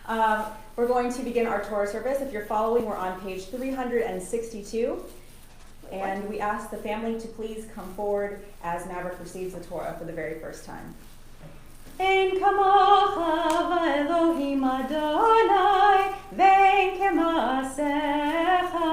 We're going to begin our Torah service. If you're following, we're on page 362. And we ask the family to please come forward as Maverick receives the Torah for the very first time. Ein kamacha v'Elohim Adonai, ve'en kemasecha,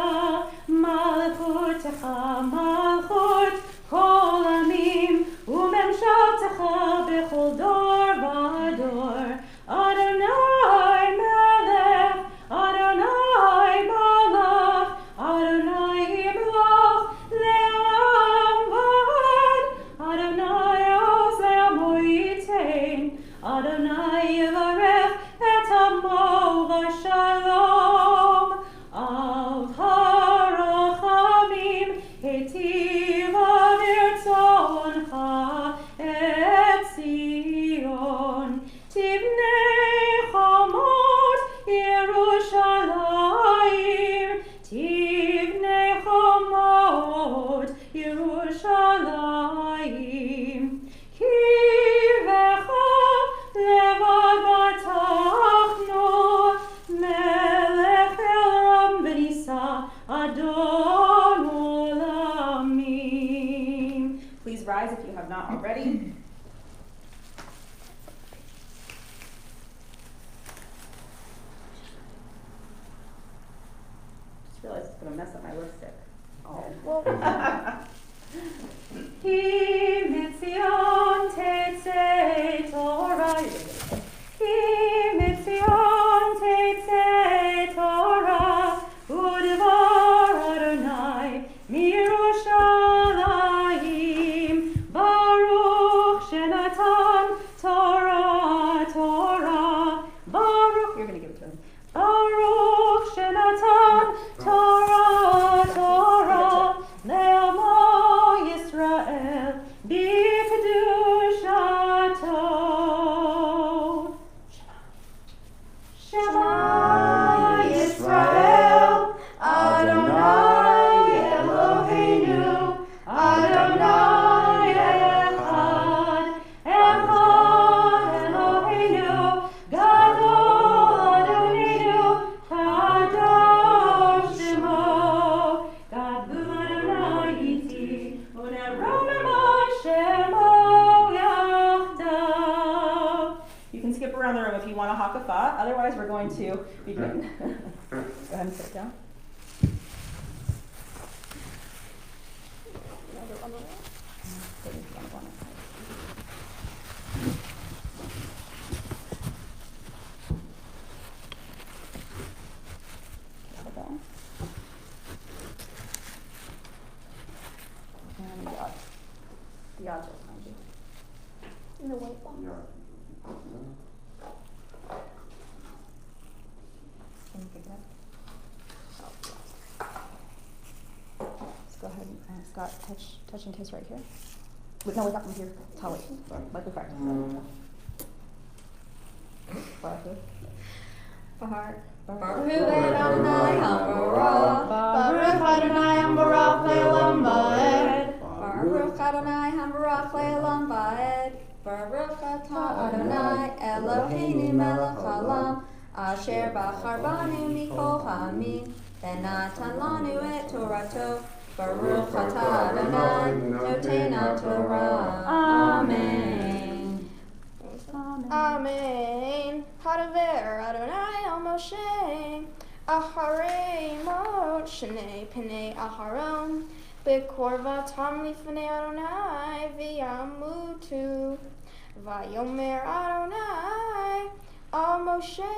malchutecha malchut kol amim, u'memshaltecha b'chol dor v'dor. Adonai melech, Adonai malach, Adonai yimloch le'am v'ad, Adonai oz le'amoyitein, Adonai yivarech et amo v'shalom, al harachamim hitiva v'irtzoncha et Zion. Tivnei Chamot Yerushalayim, Tivnei Chamot Yerushalayim. Kivecha levad batachnu, melech el ram v'nisa adon olamim. Please rise if you have not already. Just realized it's going to mess up my lipstick. Oh. Ki mitzion tetzei Torah. Ki mitzion tetzei Torah. U'devar Adonai miYerushalayim. Baruch shenatan Torah, Torah. Baruch. You're going to give it to him. Baruch shenatan Torah, Torah. Le'amo Yisrael b'kedushato. Shema Yisrael, Adonai Eloheinu, Adonai Echad, Echad Eloheinu, Gadol Adonenu, Kadosh Shemo, Gadol Adonai Iti, U'neromem Shemo Yachdav. You can skip around the room if you want to hakafah. Otherwise, we're going to begin. Go ahead and sit down. And the odds are behind you. In the white one. Can you get that? Let's go ahead and Scott, touch and kiss right here. Wait, no, wait, that one here. Tali. Sorry, like we practiced. Baruch. Baruch Adonai Hambarach, Baruch Adonai Hambarach Le'olam Va'ed, Baruch Adonai Hambarach Le'olam Va'ed, Baruch Atah Adonai Eloheinu melech haolam, Asher bachar banu mikol ha'amim, Venatan lanu et Torato, Baruch Atah Adonai Noten HaTorah. Amen. Amen. Hadaver Adonai al Moshe, Acharei mot shnei pnei Aharon, Bekorvatam lifnei Adonai v'yamutu, Vayomer Adonai al Moshe,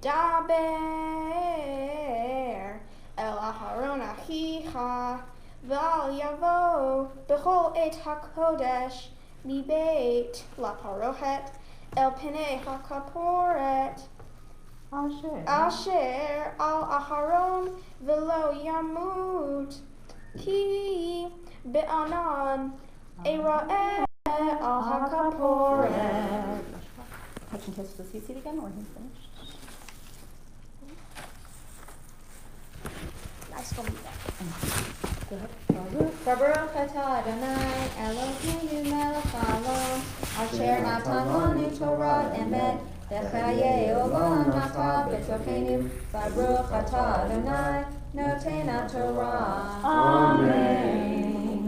Daber el Aharon achicha, V'al yavo b'chol et hakodesh, Libeit la parochet el pnei hakaporet asher al aharon velo yamut ki be'anan era'eh al hakaporet. Touch and kiss the seat again, or he's finished. Nice one. Go ahead. Baruch atah Adonai Eloheinu melech haolam, asher natan lanu Torah emet, V'chaye olam ata b'tochenu, Baruch atah Adonai, noten haTorah. Amen.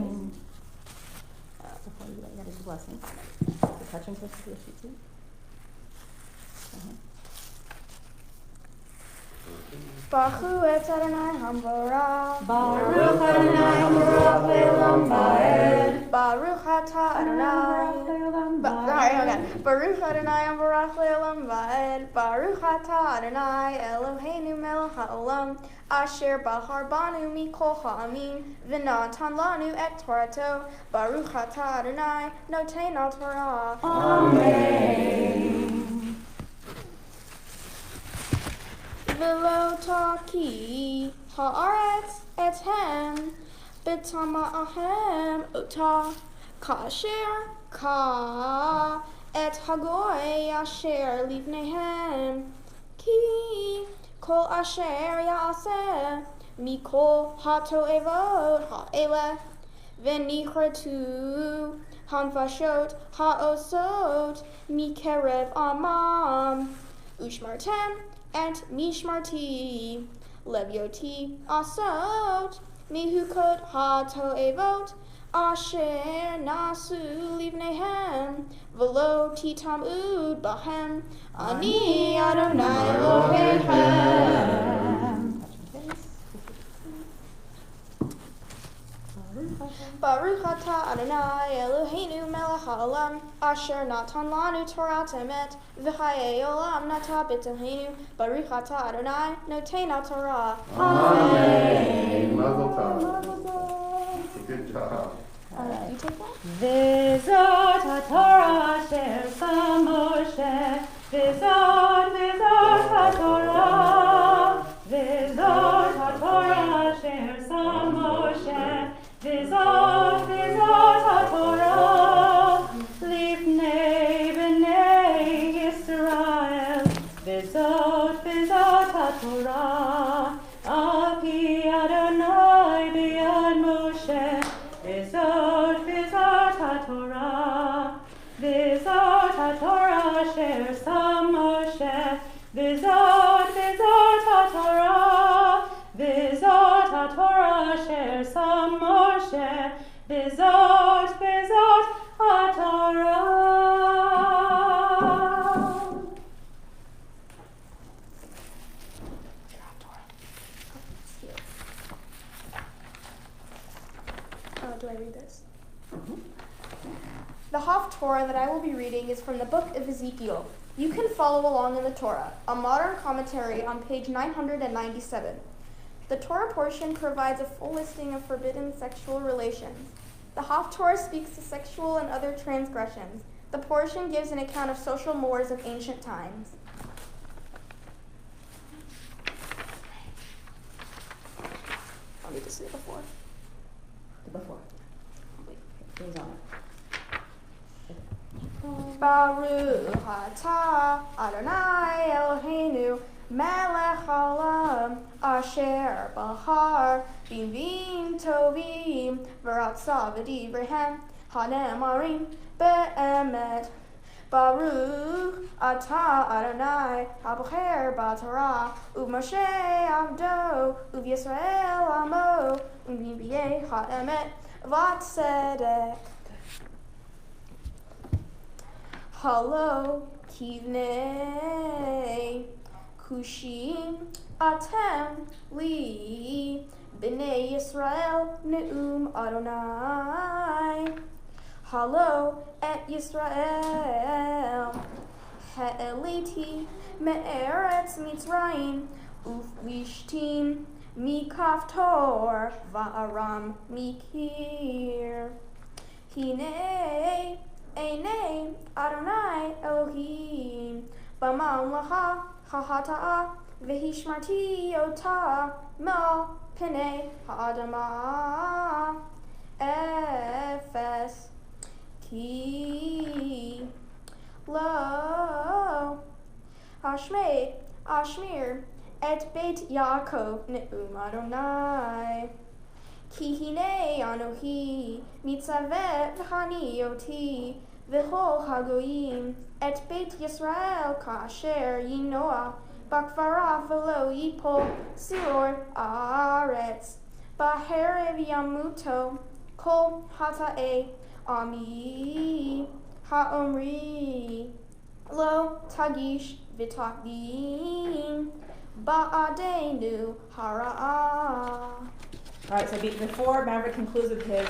Before you do that, you gotta do blessing. The touching kiss to the sheet too. Baruch et Adonai Hamvorah. Baruch Adonai Baruch Le'olam Va'ed. Baruch atah Adonai. Baruch Adonai Baruch Le'olam Va'ed. Baruch atah Adonai Eloheinu melech ha'olam. Asher bahar banu mikol ha'amim. V'natan lanu et Torato. Baruch atah Adonai noten haTorah. Amen. V'lo taki haaretz ethem b'tama'ahem ota kasher ka et hagoy asher livnehem ki kol asher ya'aseh mikol hato'evot ha'eleh v'nichratu hanfashot ha'osot mikerev amam ushmartem et mishmarti levioti asot mihukot hato'evot asher nasu livnehem v'lo titamud bahem ani Adonai Elohechem. Baruch atah Adonai Eloheinu melech ha'olam asher natan lanu Torah emet v'chaye olam nata b'tochenu Baruch atah Adonai noten haTorah. Amen. Mazel tov. Good job. You take that? V'zot haTorah asher sam Moshe. V'zot haTorah. V'zot haTorah asher sam Moshe. V'zot haTorah lifnei b'nei Yisrael. V'zot haTorah al pi Adonai b'yad Moshe. V'zot haTorah. V'zot haTorah asher sam Moshe. V'zot haTorah. V'zot haTorah asher sam Moshe. V'zot haTorah. Do I read this? The Haftorah that I will be reading is from the book of Ezekiel. You can follow along in the Torah, a modern commentary on page 997. The Torah portion provides a full listing of forbidden sexual relations. The Haftorah speaks to sexual and other transgressions. The portion gives an account of social mores of ancient times. I'll need to say before. Before. Wait, who's on it? Baruch atah Adonai Eloheinu melech haolam asher bahar b'nvim tovim v'ratza v'divrehem hanemarim be'emet. Baruch atah Adonai habocher b'Torah u'Moshe avdo u'Yisrael amo u'nibiyei ha'emet v'tzedek. Halo kivnei kushim atem li b'nei Yisrael ne'um Adonai. Halo et Yisrael ha'eliti me'eretz Mitzrayim uflishtim mikaftor va'aram mikir. Hinei Einei Adonai Elohim b'mamlacha ha'hata'ah v'hishmarti ota mel p'nei ha'adamah efes ki lo ashmir et beit Yaakov ne'um Adonai. Ki hinei Anohi mitzaveh v'chani oti v'chol hagoyim et Beit Yisrael kasher yinoah bakvarav v'lo yipol siror aretz b'herev yamuto kol hata'e ami ha'omri lo tagish v'takdim ba'adenu hara'ah. All right, so before Maverick concludes with his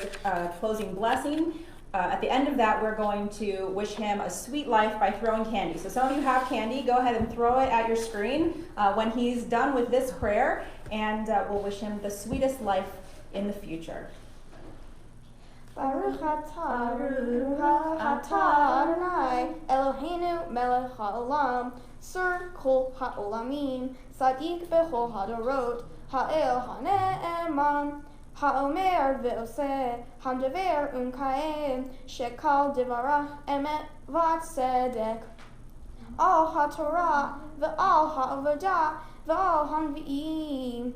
closing blessing, at the end of that, we're going to wish him a sweet life by throwing candy. So some of you have candy. Go ahead and throw it at your screen when he's done with this prayer, and we'll wish him the sweetest life in the future. Baruch atah Adonai Eloheinu melech haolam sur kol haolamim tzaddik bechol hadorot ha'el ha'ne'eman ha'omer ve'oseh hamdaver u'mkaem shekal divarah emet v'tzedek al ha'torah ve'al ha'avodah ve'al hanvi'im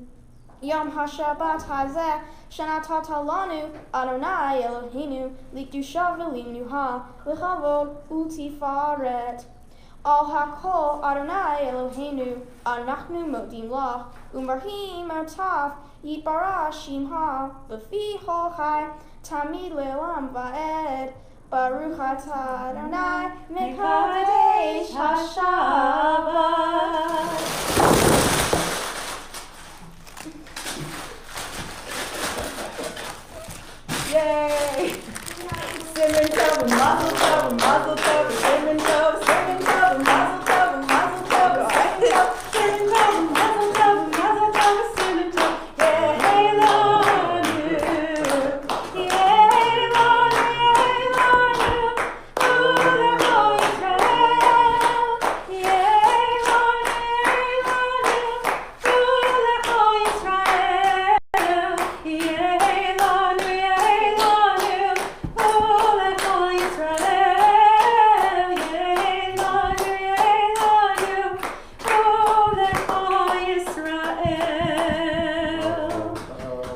Yom HaShabbat hazeh shenatata lanu Adonai Eloheinu likdusha v'limnuha l'chavod u'tifaret Al hakol Adonai Eloheinu anachnu modim lach u'marhim ertav yitbarach shimcha v'fi chol chai tamid le'olam va'ed Baruch atah Adonai mekadesh HaShabbat. Yay! Simon tov, mazel tov, mazel tov, Simon tov, Simon tov, mazel tov, mazel tov, Simon tov, mazel tov, mazel tov, Simon tov. Yay, Lanu, yay, Lanu, yay, Lanu, Ulecho Yisrael. Yay, Lanu, Ulecho Yisrael. Yay, Lanu, yay, Lanu, Ulecho Yisrael. Yay, Lanu, yay, Lanu, Ulecho Yisrael.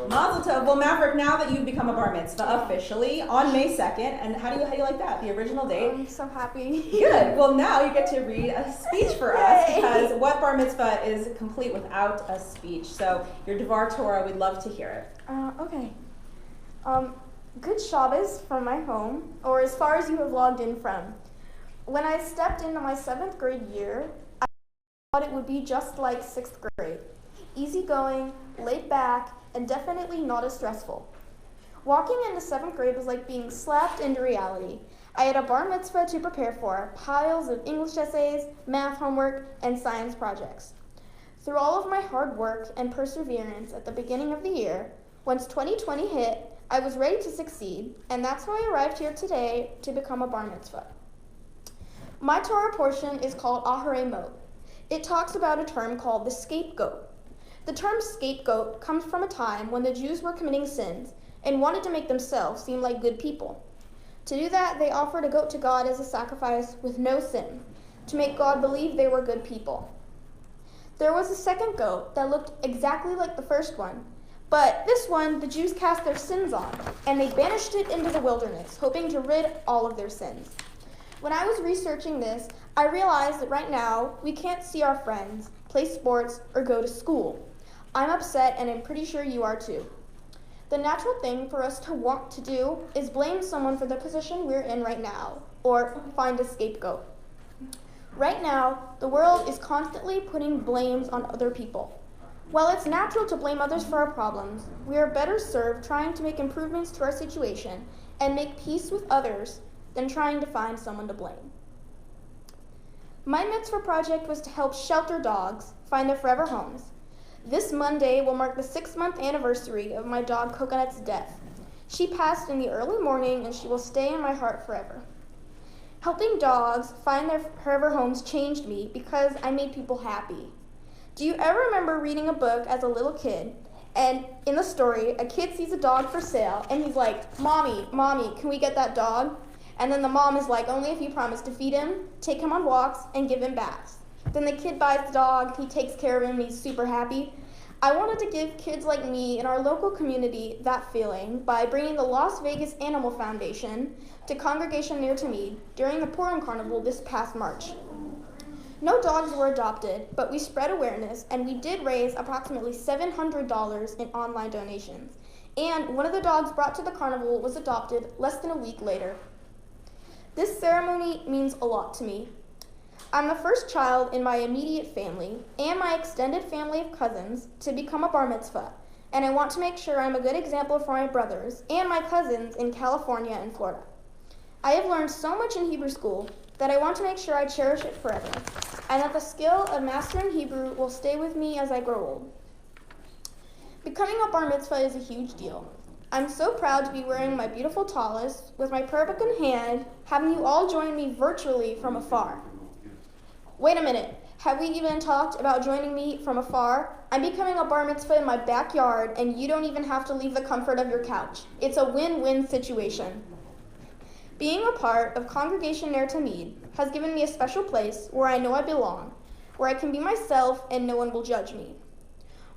Mazel tov. Well, Maverick, now that you've become a bar mitzvah officially on May 2nd, and how do you like that? The original date? I'm so happy. Good. Well, now you get to read a speech for us, Yay. because what bar mitzvah is complete without a speech? So your Devar Torah, we'd love to hear it. Okay. Good Shabbos from my home, or as far as you have logged in from. When I stepped into my 7th grade year, I thought it would be just like 6th grade. Easygoing, laid back, and definitely not as stressful. Walking into 7th grade was like being slapped into reality. I had a bar mitzvah to prepare for, piles of English essays, math homework, and science projects. Through all of my hard work and perseverance at the beginning of the year, once 2020 hit, I was ready to succeed, and that's how I arrived here today to become a bar mitzvah. My Torah portion is called Aharei Mot. It talks about a term called the scapegoat. The term scapegoat comes from a time when the Jews were committing sins and wanted to make themselves seem like good people. To do that, they offered a goat to God as a sacrifice with no sin, to make God believe they were good people. There was a second goat that looked exactly like the first one, but this one the Jews cast their sins on, and they banished it into the wilderness, hoping to rid all of their sins. When I was researching this, I realized that right now we can't see our friends, play sports, or go to school. I'm upset, and I'm pretty sure you are too. The natural thing for us to want to do is blame someone for the position we're in right now, or find a scapegoat. Right now, the world is constantly putting blames on other people. While it's natural to blame others for our problems, we are better served trying to make improvements to our situation and make peace with others than trying to find someone to blame. My mitzvah project was to help shelter dogs find their forever homes. This Monday will mark the 6-month anniversary of my dog Coconut's death. She passed in the early morning, and she will stay in my heart forever. Helping dogs find their forever homes changed me because I made people happy. Do you ever remember reading a book as a little kid, and in the story, a kid sees a dog for sale, and he's like, Mommy, can we get that dog? And then the mom is like, only if you promise to feed him, take him on walks, and give him baths. Then the kid buys the dog, he takes care of him, and he's super happy. I wanted to give kids like me in our local community that feeling by bringing the Las Vegas Animal Foundation to congregation near to me during the Purim Carnival this past March. No dogs were adopted, but we spread awareness and we did raise approximately $700 in online donations. And one of the dogs brought to the carnival was adopted less than a week later. This ceremony means a lot to me. I'm the first child in my immediate family and my extended family of cousins to become a bar mitzvah, and I want to make sure I'm a good example for my brothers and my cousins in California and Florida. I have learned so much in Hebrew school that I want to make sure I cherish it forever, and that the skill of mastering Hebrew will stay with me as I grow old. Becoming a bar mitzvah is a huge deal. I'm so proud to be wearing my beautiful tallis with my prayer book in hand, having you all join me virtually from afar. Wait a minute, have we even talked about joining me from afar? I'm becoming a bar mitzvah in my backyard, and you don't even have to leave the comfort of your couch. It's a win-win situation. Being a part of Congregation Ner Tamid has given me a special place where I know I belong, where I can be myself and no one will judge me.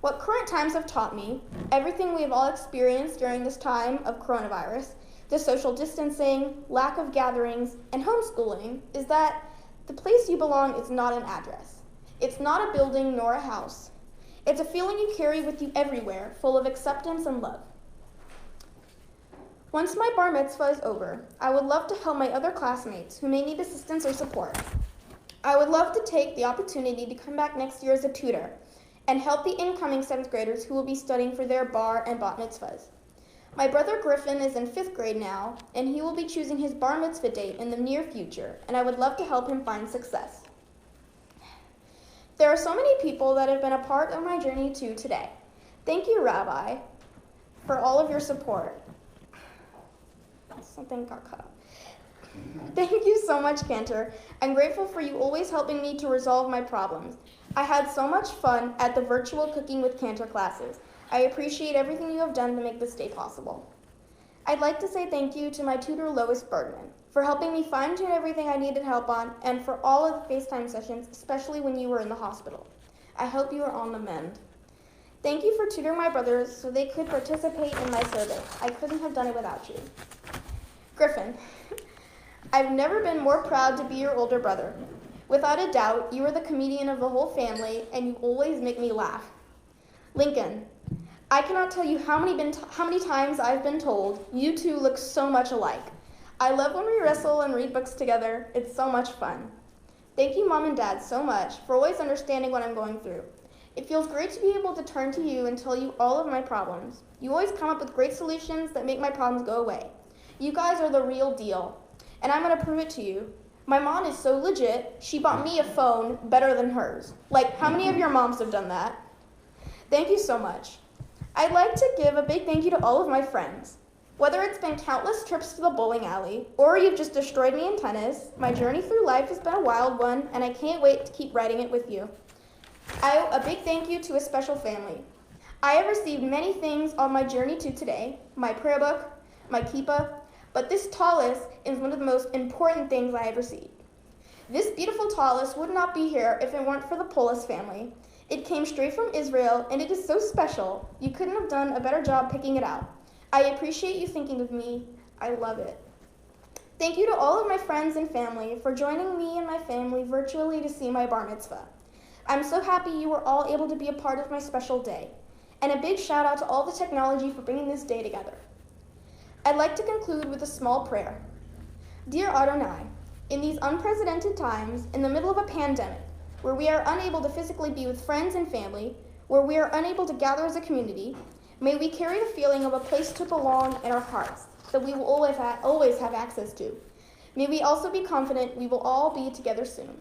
What current times have taught me, everything we have all experienced during this time of coronavirus, the social distancing, lack of gatherings, and homeschooling, is that the place you belong is not an address. It's not a building nor a house. It's a feeling you carry with you everywhere, full of acceptance and love. Once my bar mitzvah is over, I would love to help my other classmates who may need assistance or support. I would love to take the opportunity to come back next year as a tutor and help the incoming 7th graders who will be studying for their bar and bat mitzvahs. My brother Griffin is in 5th grade now, and he will be choosing his bar mitzvah date in the near future, and I would love to help him find success. There are so many people that have been a part of my journey too today. Thank you, Rabbi, for all of your support. Something got cut off. Thank you so much, Cantor. I'm grateful for you always helping me to resolve my problems. I had so much fun at the virtual Cooking with Cantor classes. I appreciate everything you have done to make this day possible. I'd like to say thank you to my tutor, Lois Bergman, for helping me fine-tune everything I needed help on, and for all of the FaceTime sessions, especially when you were in the hospital. I hope you are on the mend. Thank you for tutoring my brothers so they could participate in my service. I couldn't have done it without you. Griffin, I've never been more proud to be your older brother. Without a doubt, you are the comedian of the whole family, and you always make me laugh. Lincoln, I cannot tell you how many times I've been told, you two look so much alike. I love when we wrestle and read books together. It's so much fun. Thank you, Mom and Dad, so much for always understanding what I'm going through. It feels great to be able to turn to you and tell you all of my problems. You always come up with great solutions that make my problems go away. You guys are the real deal, and I'm going to prove it to you. My mom is so legit, she bought me a phone better than hers. Like, how many of your moms have done that? Thank you so much. I'd like to give a big thank you to all of my friends. Whether it's been countless trips to the bowling alley, or you've just destroyed me in tennis, my journey through life has been a wild one, and I can't wait to keep writing it with you. I owe a big thank you to a special family. I have received many things on my journey to today, my prayer book, my kippah, but this tallis is one of the most important things I have received. This beautiful tallis would not be here if it weren't for the Polis family. It came straight from Israel, and it is so special. You couldn't have done a better job picking it out. I appreciate you thinking of me. I love it. Thank you to all of my friends and family for joining me and my family virtually to see my bar mitzvah. I'm so happy you were all able to be a part of my special day. And a big shout out to all the technology for bringing this day together. I'd like to conclude with a small prayer. Dear Adonai, in these unprecedented times, in the middle of a pandemic, where we are unable to physically be with friends and family, where we are unable to gather as a community, may we carry the feeling of a place to belong in our hearts that we will always have access to. May we also be confident we will all be together soon.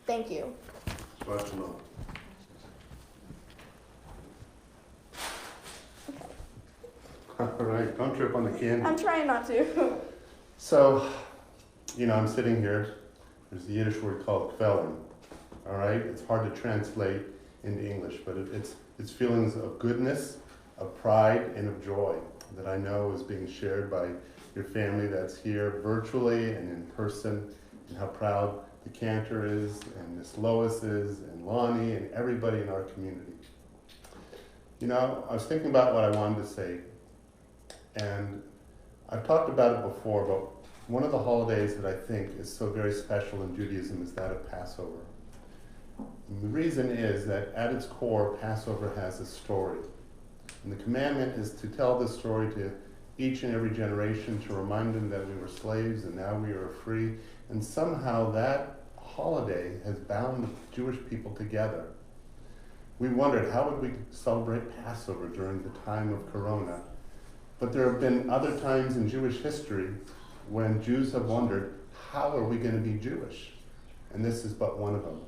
Thank you. All right, don't trip on the candy. I'm trying not to. So, I'm sitting here. There's the Yiddish word called kvelin. All right, it's hard to translate into English, but it's feelings of goodness, of pride, and of joy that I know is being shared by your family that's here virtually and in person, and how proud the Cantor is, and Miss Lois is, and Lonnie, and everybody in our community. You know, I was thinking about what I wanted to say, and I've talked about it before, but one of the holidays that I think is so very special in Judaism is that of Passover. And the reason is that at its core, Passover has a story. And the commandment is to tell this story to each and every generation to remind them that we were slaves and now we are free. And somehow that holiday has bound the Jewish people together. We wondered, how would we celebrate Passover during the time of Corona? But there have been other times in Jewish history when Jews have wondered, how are we going to be Jewish? And this is but one of them.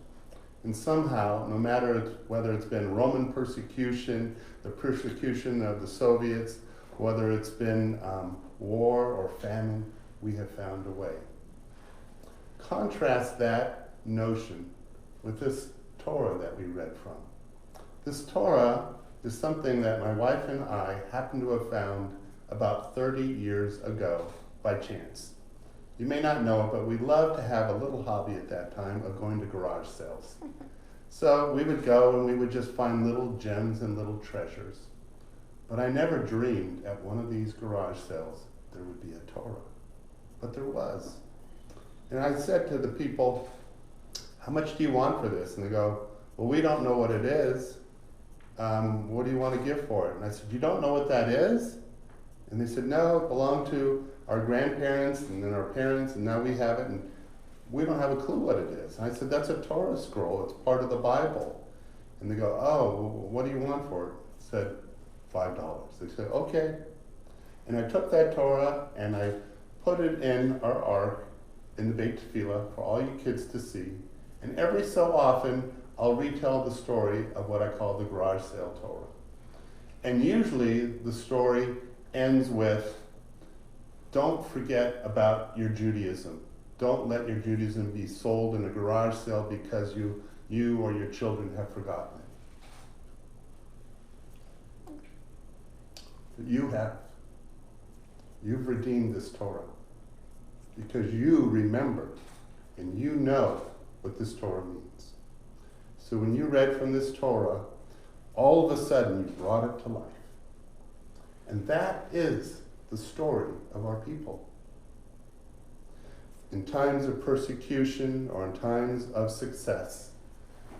And somehow, no matter whether it's been Roman persecution, the persecution of the Soviets, whether it's been war or famine, we have found a way. Contrast that notion with this Torah that we read from. This Torah is something that my wife and I happened to have found about 30 years ago by chance. You may not know it, but we loved to have a little hobby at that time of going to garage sales. So we would go and we would just find little gems and little treasures. But I never dreamed at one of these garage sales there would be a Torah. But there was. And I said to the people, how much do you want for this? And they go, well, we don't know what it is. What do you want to give for it? And I said, you don't know what that is? And they said, no, it belonged to our grandparents and then our parents, and now we have it, and we don't have a clue what it is. And I said, that's a Torah scroll. It's part of the Bible. And they go, oh, well, what do you want for it? I said, $5. They said, okay. And I took that Torah and I put it in our ark in the Beit Tefillah for all you kids to see. And every so often, I'll retell the story of what I call the garage sale Torah. And usually the story ends with, don't forget about your Judaism. Don't let your Judaism be sold in a garage sale because you or your children have forgotten it. But you have. You've redeemed this Torah because you remember and you know what this Torah means. So when you read from this Torah, all of a sudden you brought it to life. And that is the story of our people. In times of persecution or in times of success,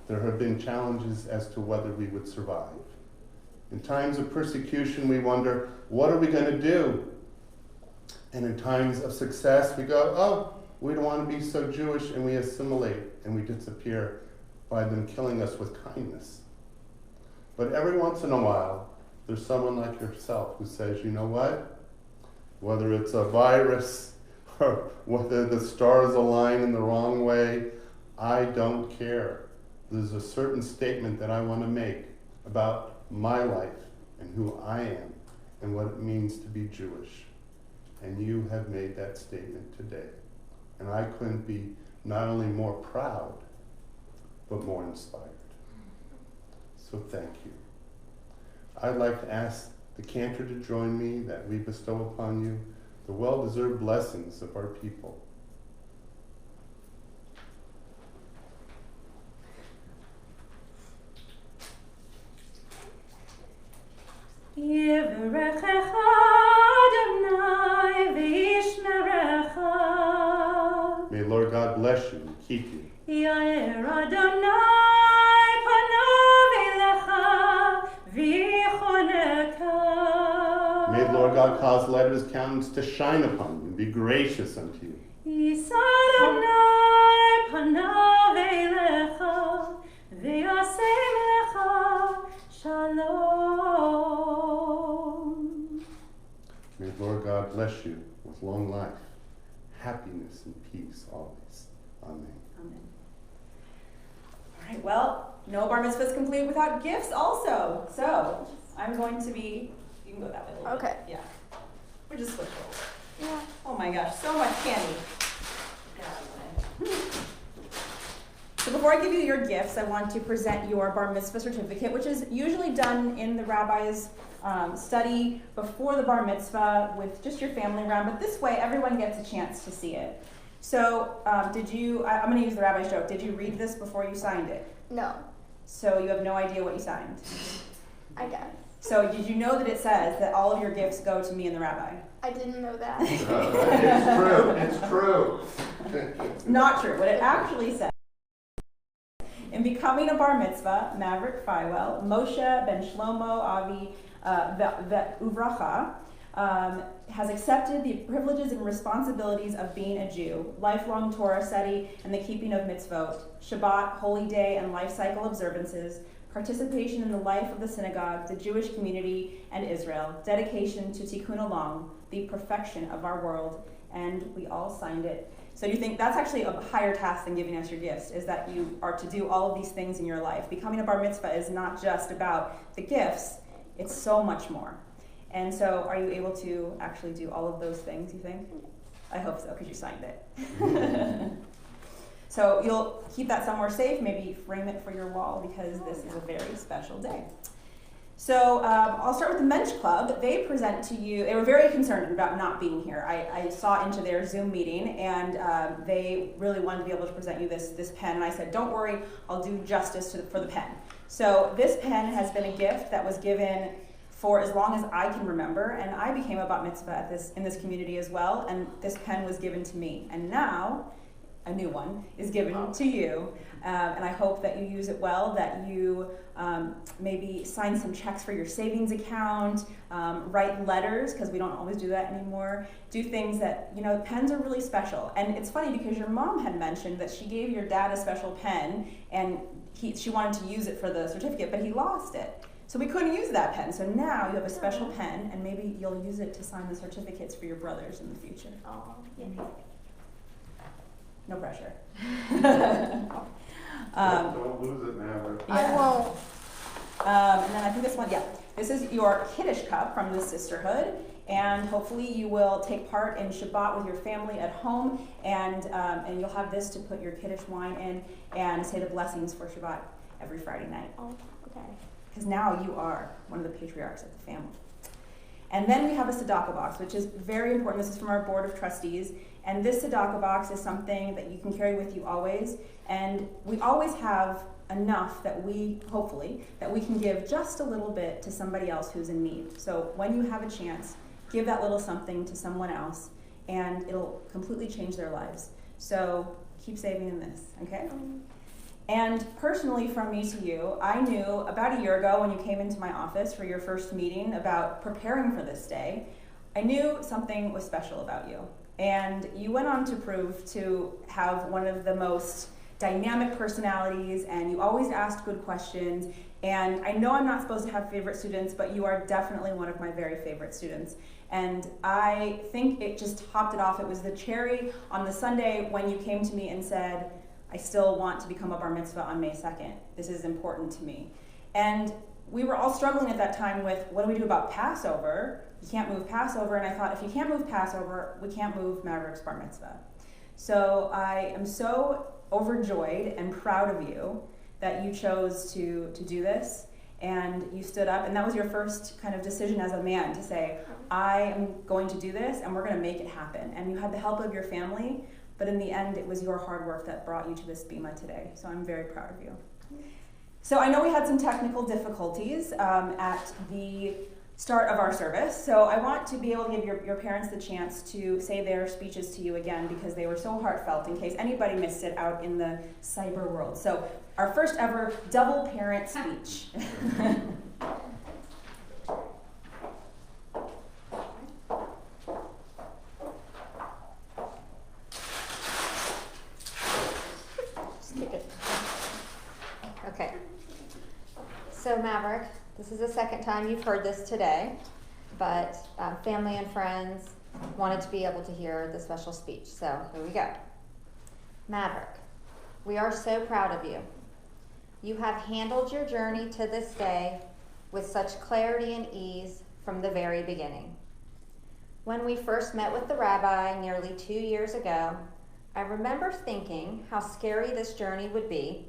there have been challenges as to whether we would survive. In times of persecution, we wonder, what are we going to do? And in times of success, we go, oh, we don't want to be so Jewish, and we assimilate and we disappear by them killing us with kindness. But every once in a while, there's someone like yourself who says, you know what? Whether it's a virus or whether the stars align in the wrong way, I don't care. There's a certain statement that I want to make about my life and who I am and what it means to be Jewish. And you have made that statement today. And I couldn't be not only more proud, but more inspired. So thank you. I'd like to ask the cantor to join me that we bestow upon you the well-deserved blessings of our people. Yivrechecha Adonai v'yishmerecha. May Lord God bless you and keep you. Yair Adonai panav elecha v'yichoneka. May the Lord God cause the light of his countenance to shine upon you and be gracious unto you. Yis Adonai panav elecha v'yasem lecha shalom. May the Lord God bless you with long life, happiness, and peace always. Amen. Amen. All right, well, no bar mitzvah is complete without gifts also. So I'm going to be, you can go that way a little Okay. bit. Yeah. We're just switch roles. Yeah. Oh my gosh, so much candy. So before I give you your gifts, I want to present your bar mitzvah certificate, which is usually done in the rabbi's study before the bar mitzvah with just your family around, but this way everyone gets a chance to see it. So I'm going to use the rabbi's joke, did you read this before you signed it? No. So you have no idea what you signed? I guess. So did you know that it says that all of your gifts go to me and the rabbi? I didn't know that. It's true. Not true. What it actually says, in becoming a bar mitzvah, Maverick Feiwell, Moshe ben Shlomo Avi Uvracha, has accepted the privileges and responsibilities of being a Jew, lifelong Torah study and the keeping of mitzvot, Shabbat, holy day, and life cycle observances, participation in the life of the synagogue, the Jewish community, and Israel, dedication to Tikkun Olam, the perfection of our world, and we all signed it. So you think that's actually a higher task than giving us your gifts, is that you are to do all of these things in your life. Becoming a bar mitzvah is not just about the gifts, it's so much more. And so are you able to actually do all of those things, you think? I hope so, because you signed it. So you'll keep that somewhere safe, maybe frame it for your wall, because this is a very special day. So I'll start with the Mensch Club. They present to you, they were very concerned about not being here. I saw into their Zoom meeting, and they really wanted to be able to present you this pen, and I said, don't worry, I'll do justice for the pen. So this pen has been a gift that was given for as long as I can remember, and I became a bat mitzvah in this community as well, and this pen was given to me. And now, a new one is given to you, and I hope that you use it well, that you maybe sign some checks for your savings account, write letters, because we don't always do that anymore, do things that, pens are really special. And it's funny because your mom had mentioned that she gave your dad a special pen, and she wanted to use it for the certificate, but he lost it. So we couldn't use that pen. So now you have a special pen, and maybe you'll use it to sign the certificates for your brothers in the future. Oh, yeah. No pressure. Don't lose it, Maverick. I won't. And then I think this one, this is your Kiddush cup from the sisterhood, and hopefully you will take part in Shabbat with your family at home, and you'll have this to put your Kiddush wine in and say the blessings for Shabbat every Friday night. Oh, okay. Because now you are one of the patriarchs of the family. And then we have a tzedakah box, which is very important. This is from our board of trustees. And this tzedakah box is something that you can carry with you always. And we always have enough that hopefully, that we can give just a little bit to somebody else who's in need. So when you have a chance, give that little something to someone else, and it'll completely change their lives. So keep saving in this, okay? And personally, from me to you, I knew about a year ago when you came into my office for your first meeting about preparing for this day, I knew something was special about you. And you went on to prove to have one of the most dynamic personalities, and you always asked good questions. And I know I'm not supposed to have favorite students, but you are definitely one of my very favorite students. And I think it just topped it off. It was the cherry on the Sunday when you came to me and said, I still want to become a bar mitzvah on May 2nd. This is important to me. And we were all struggling at that time with, what do we do about Passover? You can't move Passover. And I thought, if you can't move Passover, we can't move Maverick's bar mitzvah. So I am so overjoyed and proud of you that you chose to do this, and you stood up, and that was your first kind of decision as a man to say, I am going to do this, and we're going to make it happen. And you had the help of your family, but in the end, it was your hard work that brought you to this bima today. So I'm very proud of you. So I know we had some technical difficulties at the start of our service. So I want to be able to give your parents the chance to say their speeches to you again, because they were so heartfelt, in case anybody missed it out in the cyber world. So our first ever double parent speech. Okay, so Maverick, this is the second time you've heard this today, but family and friends wanted to be able to hear the special speech, so here we go. Maverick, we are so proud of you. You have handled your journey to this day with such clarity and ease from the very beginning. When we first met with the rabbi nearly 2 years ago, I remember thinking how scary this journey would be,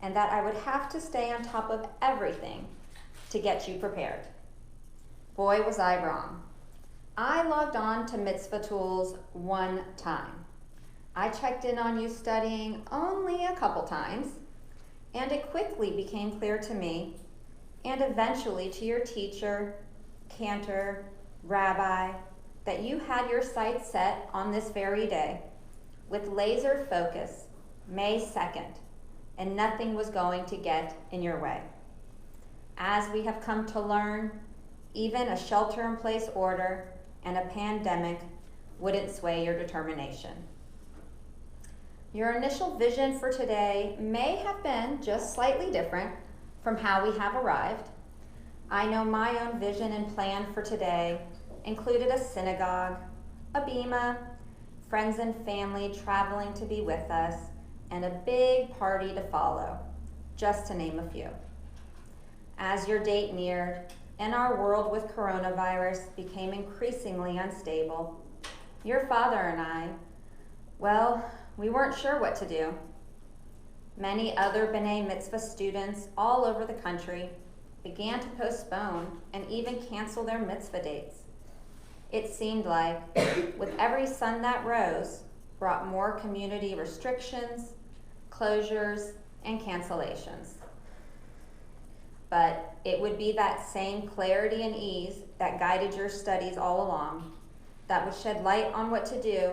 and that I would have to stay on top of everything to get you prepared. Boy, was I wrong. I logged on to Mitzvah Tools one time. I checked in on you studying only a couple times, and it quickly became clear to me and eventually to your teacher, cantor, rabbi, that you had your sights set on this very day with laser focus, May 2nd, and nothing was going to get in your way. As we have come to learn, even a shelter-in-place order and a pandemic wouldn't sway your determination. Your initial vision for today may have been just slightly different from how we have arrived. I know my own vision and plan for today included a synagogue, a bima, friends and family traveling to be with us, and a big party to follow, just to name a few. As your date neared and our world with coronavirus became increasingly unstable, your father and I, well, we weren't sure what to do. Many other B'nai Mitzvah students all over the country began to postpone and even cancel their mitzvah dates. It seemed like, with every sun that rose, brought more community restrictions, closures, and cancellations. But it would be that same clarity and ease that guided your studies all along, that would shed light on what to do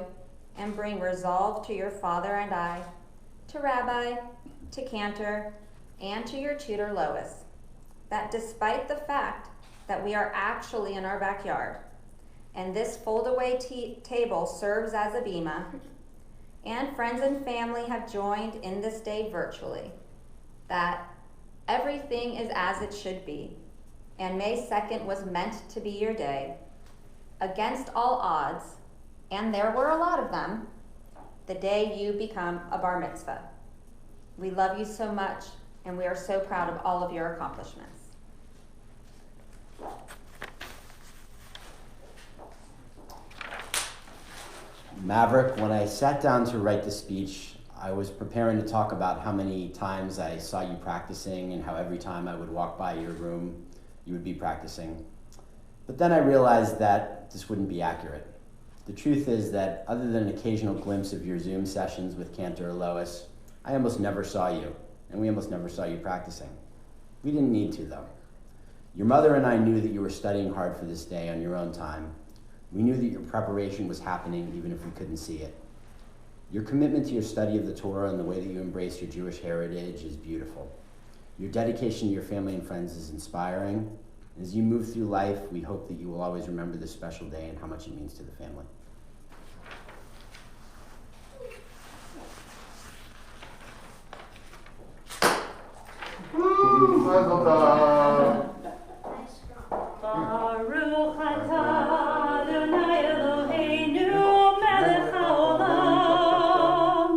and bring resolve to your father and I, to Rabbi, to Cantor, and to your tutor Lois, that despite the fact that we are actually in our backyard, and this fold-away table serves as a bima, and friends and family have joined in this day virtually, that everything is as it should be, and May 2nd was meant to be your day. Against all odds, and there were a lot of them, the day you become a bar mitzvah. We love you so much, and we are so proud of all of your accomplishments. Maverick, when I sat down to write the speech, I was preparing to talk about how many times I saw you practicing and how every time I would walk by your room, you would be practicing. But then I realized that this wouldn't be accurate. The truth is that other than an occasional glimpse of your Zoom sessions with Cantor or Lois, I almost never saw you, and we almost never saw you practicing. We didn't need to, though. Your mother and I knew that you were studying hard for this day on your own time. We knew that your preparation was happening even if we couldn't see it. Your commitment to your study of the Torah and the way that you embrace your Jewish heritage is beautiful. Your dedication to your family and friends is inspiring. As you move through life, we hope that you will always remember this special day and how much it means to the family. Mazel tov. Baruch atah Adonai Eloheinu melech haolam,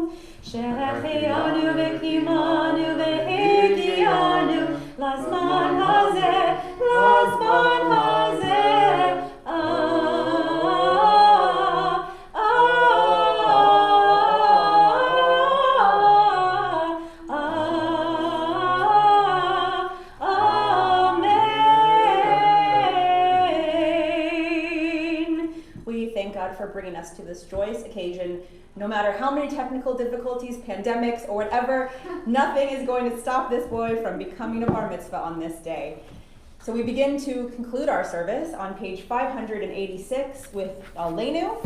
shehechianu v'kimanu v'higianu lazman hazeh, lazman hazeh. For bringing us to this joyous occasion. No matter how many technical difficulties, pandemics, or whatever, nothing is going to stop this boy from becoming a bar mitzvah on this day. So we begin to conclude our service on page 586 with Aleinu.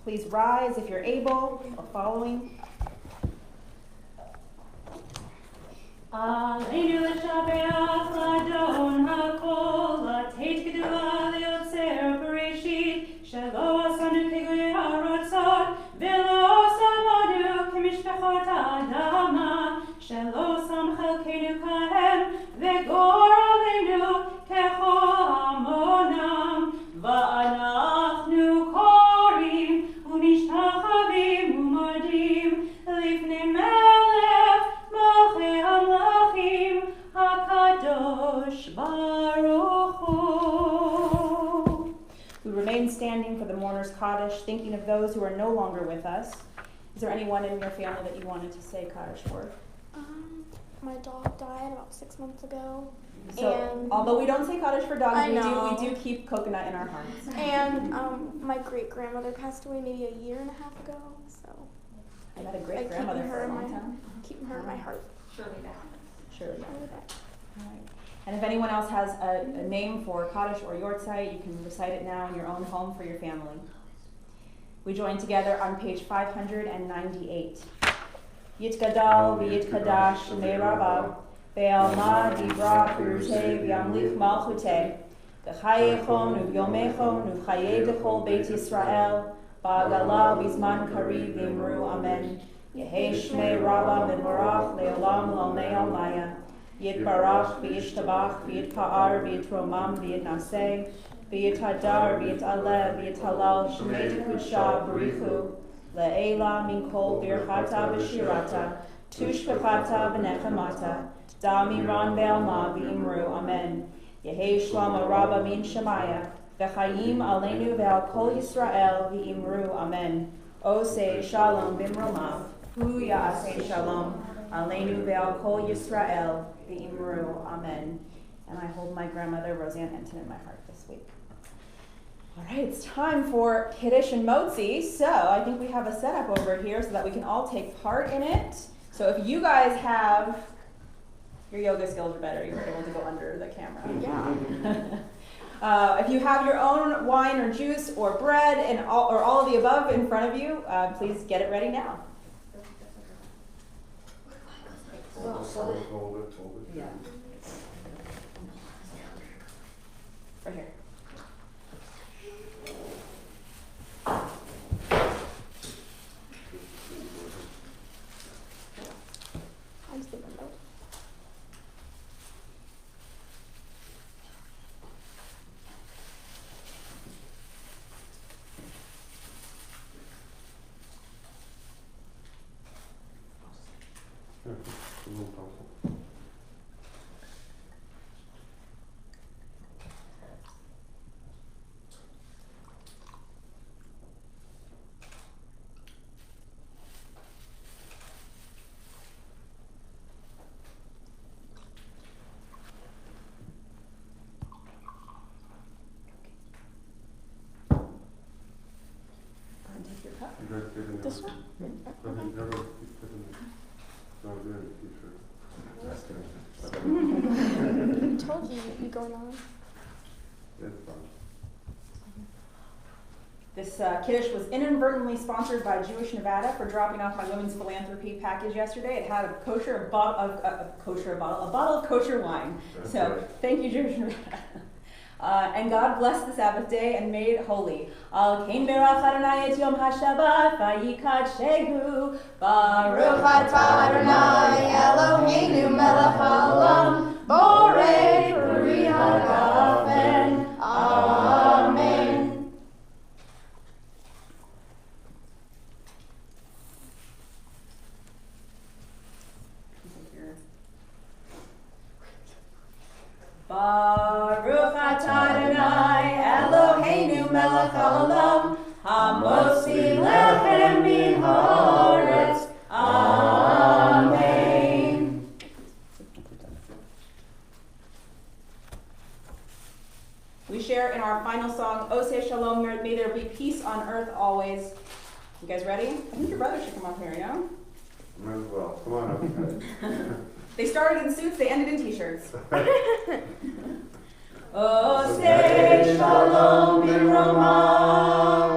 Please rise if you're able or following. Aleinu l'shabeach l'adon hakol, l'teit gedula l'yotzer bereshit, shelo asanu kegoi harotzot, v'lo samanu k'mishpachot ha'adama, shelo sam chelkeinu kahem, v'gor aleinu kechol hamonam, va'anachnu korim, u'mishtachavim u'modim, lifnei melech, Malchei Hamlachim, HaKadosh Baruch Hu. We remain standing for the mourner's Kaddish, thinking of those who are no longer with us. Is there anyone in your family that you wanted to say Kaddish for? My dog died about 6 months ago. So, and although we don't say Kaddish for dogs, I we know. do keep coconut in our hearts. And my great-grandmother passed away maybe a year and a half ago, so I had a I'm great grandmother keeping for her a in long my time. keeping her in my heart. Surely Surely back. Alright. And if anyone else has a name for Kaddish or Yortzeit, you can recite it now in your own home for your family. We join together on page 598. Yitgadal v'yitkadash shemei Rabbav ve'alma divra pirutei v'yamlich malchutei v'chayechom u'vyomechom u'chayei dechol Beit Yisrael ba'agala v'zman kariv v'imru amen. Yehei shmei Rabba midbarach le'olam l'almei almaya. Yitbarach v'yishtabach v'yitpa'ar v'yitromam v'yitnaseh v'yitadar v'yitaleh v'yitalal shmei dekudsha b'richu le'ela min kol birchata v'shirata tushpachata v'nechamata damiran ve'alma v'imru amen. Yehei shlama Rabba min shemaya v'chayim aleinu ve'al kol Yisrael v'imru amen. Osei shalom b'imromav hu ya'aseh shalom aleinu ve'al kol Yisrael v'imru amen. And I hold my grandmother Roseanne Enton in my heart this week. All right, it's time for Kiddush and Motzi. So I think we have a setup over here so that we can all take part in it. So if you guys have, your yoga skills are better, you're able to go under the camera. Yeah. If you have your own wine or juice or bread and or all of the above in front of you, please get it ready now. Hold it. Yeah. Right here. I'm still gonna go. Take your cup. You guys get in This one? I told you you'd be going on. This Kiddush was inadvertently sponsored by Jewish Nevada for dropping off my women's philanthropy package yesterday. It had a bottle of kosher wine. That's So right. thank you, Jewish Nevada. And God blessed the Sabbath day and made it holy. Al kein berach Adonai et yom haShabbat vayikadshehu Baruch atah Adonai Eloheinu melech haolam borei peri hagafen. Amen. Baruch atah Adonai Eloheinu melech haolam hamotzi lechem min haaretz. Amen. We share in our final song, Oseh Shalom, may there be peace on earth always. You guys ready? I think your brother should come up here, you know? Might as well. Come on up, guys. They started in suits, they ended in t-shirts. Oseh Shalom b'Romah